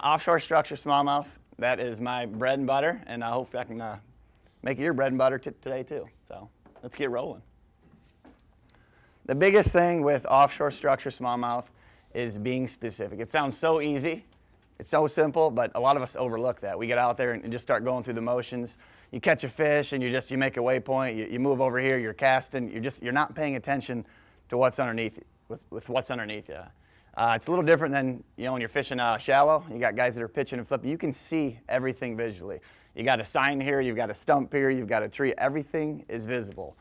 Offshore structure smallmouth, that is my bread and butter, and I hope I can make it your bread and butter today too. So let's get rolling. The biggest thing with offshore structure smallmouth is being specific. It sounds so easy, it's so simple, but a lot of us overlook that. We get out there and just start going through the motions. You catch a fish and you make a waypoint, you move over here, you're casting, you're not paying attention to what's underneath, with what's underneath you. It's a little different than, when you're fishing shallow. You got guys that are pitching and flipping. You can see everything visually. You got a sign here, you've got a stump here, you've got a tree. Everything is visible.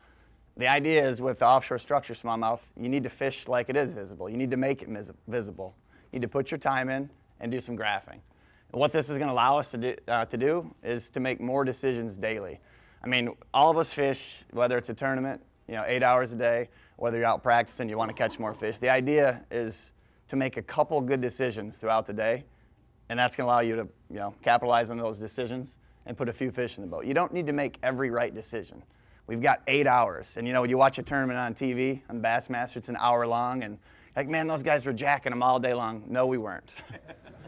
The idea is with the offshore structure smallmouth, you need to fish like it is visible. You need to make it visible. You need to put your time in and do some graphing. And what this is going to allow us to do is to make more decisions daily. I mean, all of us fish, whether it's a tournament, 8 hours a day, whether you're out practicing, you want to catch more fish. The idea is to make a couple good decisions throughout the day, and that's going to allow you to capitalize on those decisions and put a few fish in the boat. You don't need to make every right decision. We've got 8 hours, and you watch a tournament on TV, on Bassmaster, it's an hour long, and like, man, those guys were jacking them all day long. No, we weren't.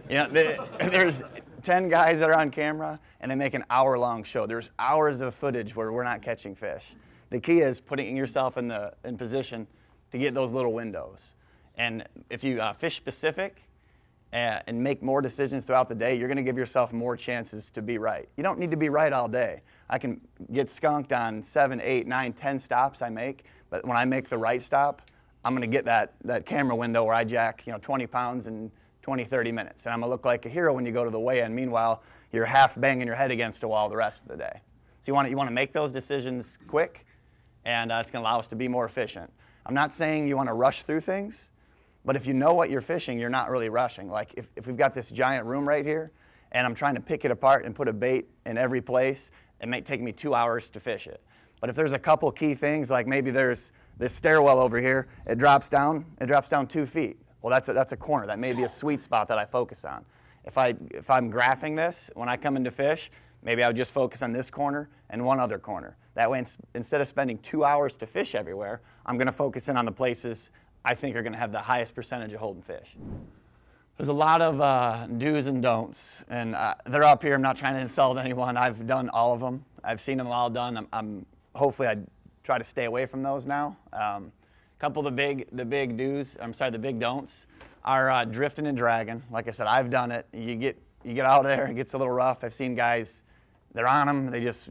There's 10 guys that are on camera, and they make an hour-long show. There's hours of footage where we're not catching fish. The key is putting yourself in position to get those little windows. And if you fish specific and make more decisions throughout the day, you're going to give yourself more chances to be right. You don't need to be right all day. I can get skunked on 7, 8, 9, 10 stops I make, but when I make the right stop, I'm going to get that camera window where I jack 20 pounds in 20, 30 minutes. And I'm going to look like a hero when you go to the weigh-in. Meanwhile, you're half banging your head against a wall the rest of the day. So you want to make those decisions quick, and it's going to allow us to be more efficient. I'm not saying you want to rush through things, but if you know what you're fishing, you're not really rushing. Like if we've got this giant room right here, and I'm trying to pick it apart and put a bait in every place, it might take me 2 hours to fish it. But if there's a couple key things, like maybe there's this stairwell over here, it drops down 2 feet. Well, that's a corner. That may be a sweet spot that I focus on. If I'm graphing this, when I come into fish, maybe I would just focus on this corner and one other corner. That way, instead of spending 2 hours to fish everywhere, I'm going to focus in on the places I think are going to have the highest percentage of holding fish. There's a lot of do's and don'ts, and they're up here. I'm not trying to insult anyone. I've done all of them. I've seen them all done. Hopefully I try to stay away from those now. A couple of the big don'ts are drifting and dragging. Like I said, I've done it. You get out there, it gets a little rough. I've seen guys, they're on them, they just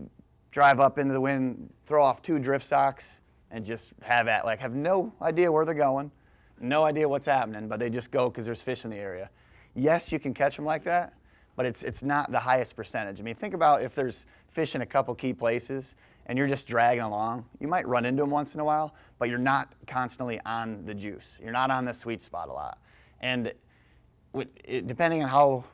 drive up into the wind, throw off 2 drift socks, and just have no idea where they're going, no idea what's happening, but they just go because there's fish in the area. Yes, you can catch them like that, but it's not the highest percentage. I mean, think about if there's fish in a couple key places and you're just dragging along. You might run into them once in a while, but you're not constantly on the juice. You're not on the sweet spot a lot. And depending on how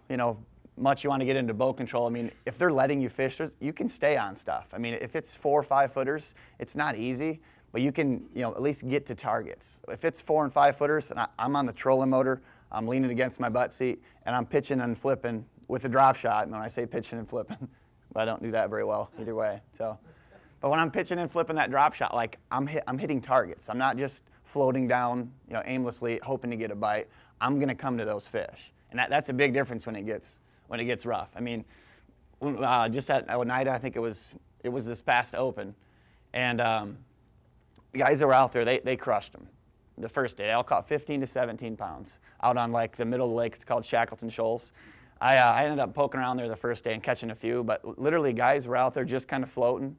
much you want to get into boat control, I mean, if they're letting you fish, you can stay on stuff. I mean, if it's 4 or 5 footers, it's not easy, but you can at least get to targets. If it's 4 and 5 footers and I'm on the trolling motor, I'm leaning against my butt seat, and I'm pitching and flipping with a drop shot. And when I say pitching and flipping, I don't do that very well either way. But when I'm pitching and flipping that drop shot, like I'm hitting targets. I'm not just floating down aimlessly hoping to get a bite. I'm going to come to those fish, and that's a big difference when it gets rough. I mean, just at Oneida, I think it was this past Open, and the guys that were out there, they crushed them the first day. They all caught 15 to 17 pounds out on like the middle of the lake. It's called Shackleton Shoals. I ended up poking around there the first day and catching a few, but literally guys were out there just kind of floating.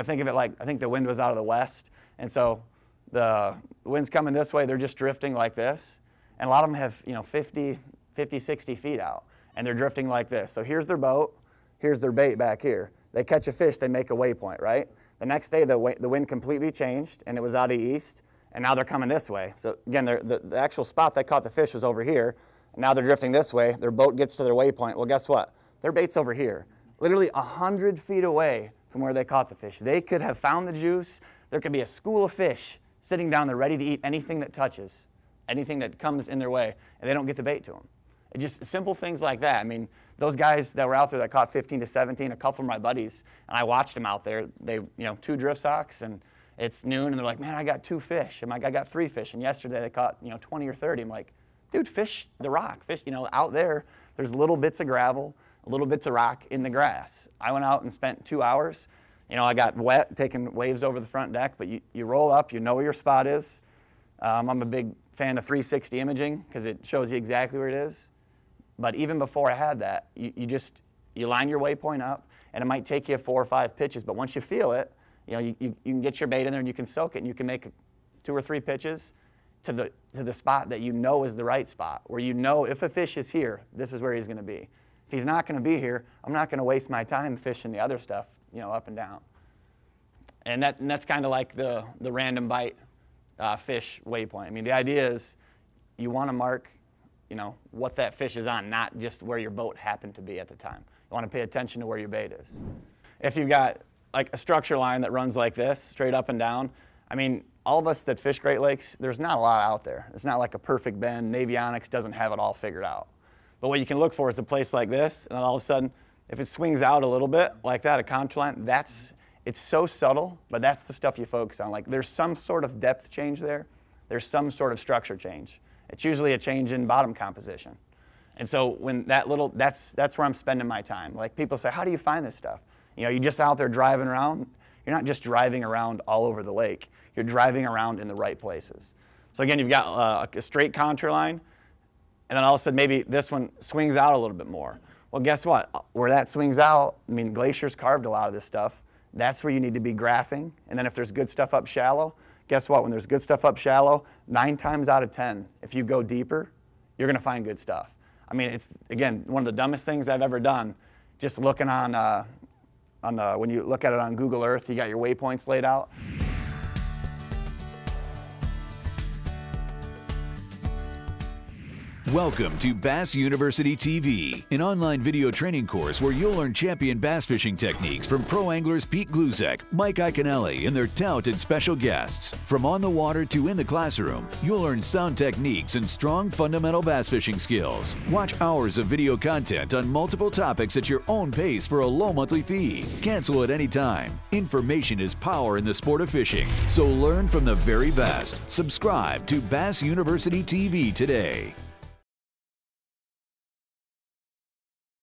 Think of it like, I think the wind was out of the west, and so the wind's coming this way, they're just drifting like this, and a lot of them have 50, 60 feet out, and they're drifting like this. So here's their boat, here's their bait back here. They catch a fish, they make a waypoint, right? The next day the wind completely changed, and it was out of east, and now they're coming this way. So again, the actual spot they caught the fish was over here, and now they're drifting this way. Their boat gets to their waypoint. Well, guess what? Their bait's over here, literally 100 feet away from where they caught the fish. They could have found the juice. There could be a school of fish sitting down there ready to eat anything that touches, anything that comes in their way, and they don't get the bait to them. It just simple things like that. I mean, those guys that were out there that caught 15 to 17, a couple of my buddies, and I watched them out there. They, 2 drift socks, and it's noon, and they're like, man, I got 2 fish. I'm like, I got 3 fish, and yesterday they caught, 20 or 30. I'm like, dude, fish the rock. Fish, you know, out there's little bits of gravel, little bits of rock in the grass. I went out and spent 2 hours. You know, I got wet taking waves over the front deck, but you roll up, you know where your spot is. I'm a big fan of 360 imaging because it shows you exactly where it is. But even before I had that, you line your waypoint up, and it might take you 4 or 5 pitches, but once you feel it, you know, you can get your bait in there and you can soak it, and you can make 2 or 3 pitches to the spot that you know is the right spot, where you know if a fish is here, this is where he's going to be. If he's not going to be here, I'm not going to waste my time fishing the other stuff, you know, up and down. And that's kind of like the random bite fish waypoint. I mean, the idea is you want to mark, you know, what that fish is on, not just where your boat happened to be at the time. You want to pay attention to where your bait is. If you've got like a structure line that runs like this, straight up and down, I mean, all of us that fish Great Lakes, there's not a lot out there. It's not like a perfect bend. Navionics doesn't have it all figured out. But what you can look for is a place like this, and then all of a sudden, if it swings out a little bit like that, a contour line, it's so subtle, but that's the stuff you focus on. Like there's some sort of depth change there. There's some sort of structure change. It's usually a change in bottom composition. And so when that's where I'm spending my time. Like people say, how do you find this stuff? You know, you're just out there driving around. You're not just driving around all over the lake. You're driving around in the right places. So again, you've got a straight contour line, and then all of a sudden maybe this one swings out a little bit more. Well, guess what? Where that swings out, I mean, glaciers carved a lot of this stuff. That's where you need to be graphing. And then if there's good stuff up shallow, guess what? When there's good stuff up shallow, 9 times out of 10, if you go deeper, you're going to find good stuff. I mean, it's, again, one of the dumbest things I've ever done, just looking when you look at it on Google Earth, you got your waypoints laid out. Welcome to Bass University TV, an online video training course where you'll learn champion bass fishing techniques from pro anglers Pete Glusek, Mike Iaconelli, and their talented special guests. From on the water to in the classroom, you'll learn sound techniques and strong fundamental bass fishing skills. Watch hours of video content on multiple topics at your own pace for a low monthly fee. Cancel at any time. Information is power in the sport of fishing, so learn from the very best. Subscribe to Bass University TV today.